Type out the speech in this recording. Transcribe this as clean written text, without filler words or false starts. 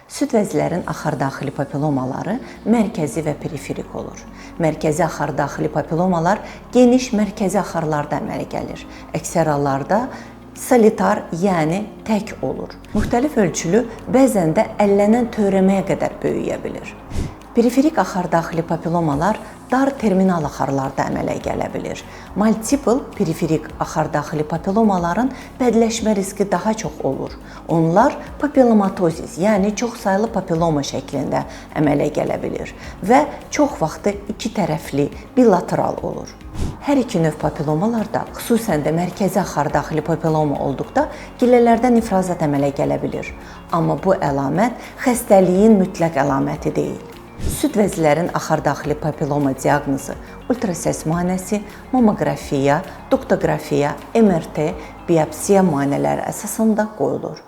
Süd vəzilərin axardaxili papillomaları mərkəzi və periferik olur. Mərkəzi axardaxili papillomalar geniş mərkəzi axarlarda əmələ gəlir. Əksər hallarda solitar, yəni tək olur. Müxtəlif ölçülü, bəzən də əllənən törəməyə qədər böyüyə bilir. Periferik axardaxili papillomalar dar terminal axarlarda əmələ gələ bilir. Multiple periferik axardaxili papillomaların bədləşmə riski daha çox olur. Onlar papillomatozis, yəni çoxsaylı papilloma şəklində əmələ gələ bilir və çox vaxtı iki tərəfli, bilateral olur. Hər iki növ papillomalarda, xüsusən də mərkəzi axardaxili papilloma olduqda gillələrdən ifrazat əmələ gələ bilir. Amma bu əlamət xəstəliyin mütləq əlaməti deyil. Süd vəzilərin axardaxili papilloma diaqnozu ultrasəs müayinəsi, mammoqrafiya, doktoqrafiya, MRT, biopsiya müayinələri əsasında qoyulur.